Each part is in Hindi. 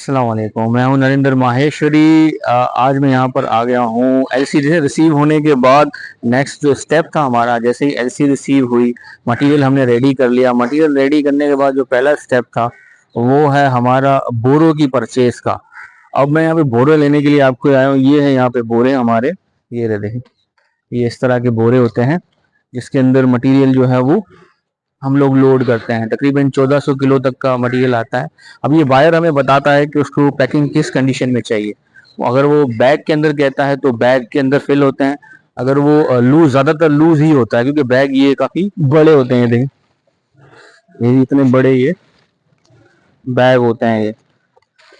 अस्सलाम वालेकुम, मैं हूं नरेंद्र माहेश्वरी। आज मैं यहाँ पर आ गया हूँ एलसी रिसीव होने के बाद। नेक्स्ट जो स्टेप था हमारा, जैसे ही एलसी रिसीव हुई, मटेरियल हमने रेडी कर लिया। मटेरियल रेडी करने के बाद जो पहला स्टेप था वो है हमारा बोरों की परचेज का। अब मैं यहाँ पे बोरे लेने के लिए आपको आया हूँ। ये है यहाँ पे बोरे हमारे, ये रहे देखें। ये इस तरह के बोरे होते हैं जिसके अंदर मटेरियल जो है वो हम लोग लोड करते हैं। तकरीबन 1400 किलो तक का मटेरियल आता है। अब ये बायर हमें बताता है कि उसको पैकिंग किस कंडीशन में चाहिए। अगर वो बैग के अंदर कहता है तो बैग के अंदर फिल होते हैं। अगर वो लूज, ज्यादातर लूज ही होता है क्योंकि बैग ये काफी बड़े होते हैं। देखें, ये इतने बड़े ये बैग होते हैं ये।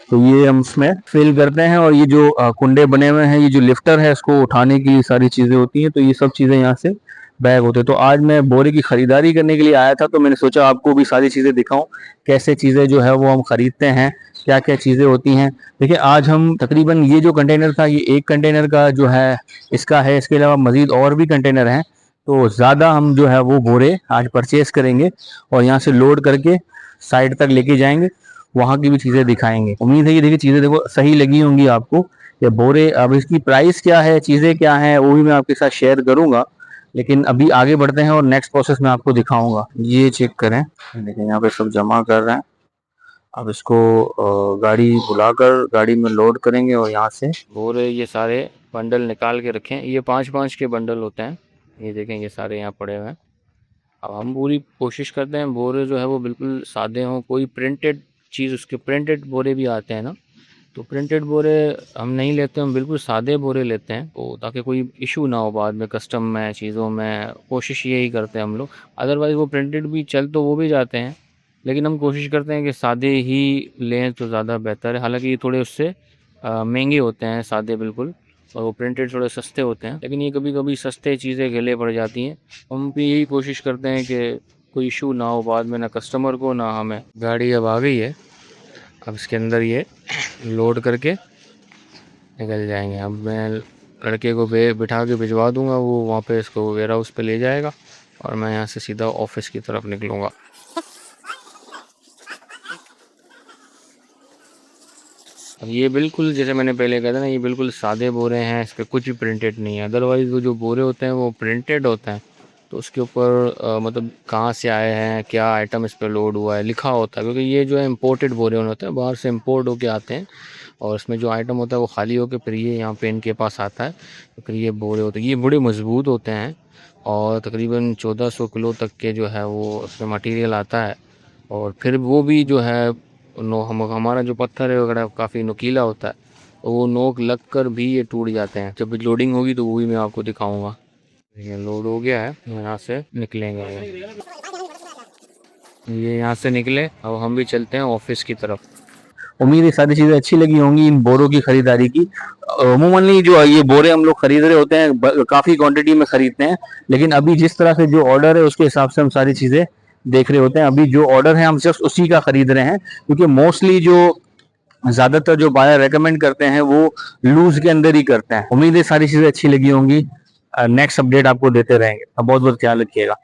तो ये हम उसमें फिल करते हैं और ये जो कुंडे बने हुए हैं, ये जो लिफ्टर है, इसको उठाने की सारी चीजें होती हैं। तो ये सब चीजें यहाँ से बैग होते हैं। तो आज मैं बोरे की खरीदारी करने के लिए आया था, तो मैंने सोचा आपको भी सारी चीजें दिखाऊं, कैसे चीजें जो है वो हम खरीदते हैं, क्या क्या चीजें होती हैं। देखिए, आज हम तकरीबन ये जो कंटेनर था, ये एक कंटेनर का जो है इसका है। इसके अलावा मजीद और भी कंटेनर हैं। तो ज़्यादा हम जो है वो बोरे आज परचेज करेंगे और यहाँ से लोड करके साइड तक लेके जाएंगे। वहाँ की भी चीज़ें दिखाएंगे। उम्मीद है कि देखिए चीज़ें देखो सही लगी होंगी आपको। ये बोरे, अब इसकी प्राइस क्या है, चीज़ें क्या हैं, वो भी मैं आपके साथ शेयर करूंगा। लेकिन अभी आगे बढ़ते हैं और नेक्स्ट प्रोसेस में आपको दिखाऊंगा। ये चेक करें, देखिए यहाँ पे सब जमा कर रहे हैं। अब इसको गाड़ी बुलाकर गाड़ी में लोड करेंगे और यहाँ से बोरे ये सारे बंडल निकाल के रखें। ये 5-5 के बंडल होते हैं। ये देखें, ये सारे यहाँ पड़े हुए हैं। अब हम पूरी कोशिश करते हैं बोरे जो है वो बिल्कुल सादे हों। कोई प्रिंटेड चीज़, उसके प्रिंटेड बोरे भी आते हैं ना, तो प्रिंटेड बोरे हम नहीं लेते, हम बिल्कुल सादे बोरे लेते हैं, तो ताकि कोई इशू ना हो बाद में कस्टम में, चीज़ों में। कोशिश यही करते हैं हम लोग। अदरवाइज़ वो प्रिंटेड भी चल तो वो भी जाते हैं, लेकिन हम कोशिश करते हैं कि सादे ही लें तो ज़्यादा बेहतर है। हालांकि ये थोड़े उससे महंगे होते हैं सादे बिल्कुल, और वो प्रिंटेड थोड़े सस्ते होते हैं। लेकिन ये कभी कभी सस्ते चीज़ें गले पड़ जाती हैं। हम भी यही कोशिश करते हैं कि कोई इशू ना हो बाद में, ना कस्टमर को ना हमें। गाड़ी अब आ गई है, अब इसके अंदर ये लोड करके निकल जाएंगे। अब मैं लड़के को बिठा के भिजवा दूंगा, वो वहाँ पे इसको वेयर हाउस पे ले जाएगा और मैं यहाँ से सीधा ऑफिस की तरफ निकलूँगा। अब ये बिल्कुल, जैसे मैंने पहले कहा था ना, ये बिल्कुल सादे बोरे हैं, इस पर कुछ भी प्रिंटेड नहीं है। अदरवाइज़ वो जो बोरे होते हैं वो प्रिंटेड होते हैं, तो उसके ऊपर मतलब कहाँ से आए हैं, क्या आइटम इस पर लोड हुआ है लिखा होता है। क्योंकि ये जो है इम्पोर्टेड बोरे होते हैं, बाहर से इम्पोर्ट होके आते हैं, और इसमें जो आइटम होता है वो खाली होकर फिर ये यहाँ पे इनके पास आता है। तो फिर ये बोरे होते हैं, ये बड़े मजबूत होते हैं और तकरीबन 1400 किलो तक के जो है वो उसमें मटेरियल आता है। और फिर वो भी जो है हमारा जो पत्थर है वगैरह काफ़ी नुकीला होता है, तो वो नोक लग कर भी ये टूट जाते हैं। जब लोडिंग होगी तो वो भी मैं आपको दिखाऊंगा। ये लोड हो गया है, यहाँ से निकलेंगे। ये यहाँ से निकले, अब हम भी चलते हैं ऑफिस की तरफ। उम्मीद है सारी चीज़ें अच्छी लगी होंगी इन बोरों की खरीदारी की। अमूमन जो ये बोरे हम लोग खरीद रहे होते हैं, काफ़ी क्वांटिटी में खरीदते हैं, लेकिन अभी जिस तरह से जो ऑर्डर है उसके हिसाब से हम सारी चीज़ें देख रहे होते हैं। अभी जो ऑर्डर है हम जस्ट उसी का खरीद रहे हैं, क्योंकि मोस्टली जो ज़्यादातर जो बायर रेकमेंड करते हैं वो लूज के अंदर ही करते हैं। उम्मीद है सारी चीज़ें अच्छी लगी होंगी। नेक्स्ट अपडेट आपको देते रहेंगे। अब बहुत बहुत ख्याल रखिएगा।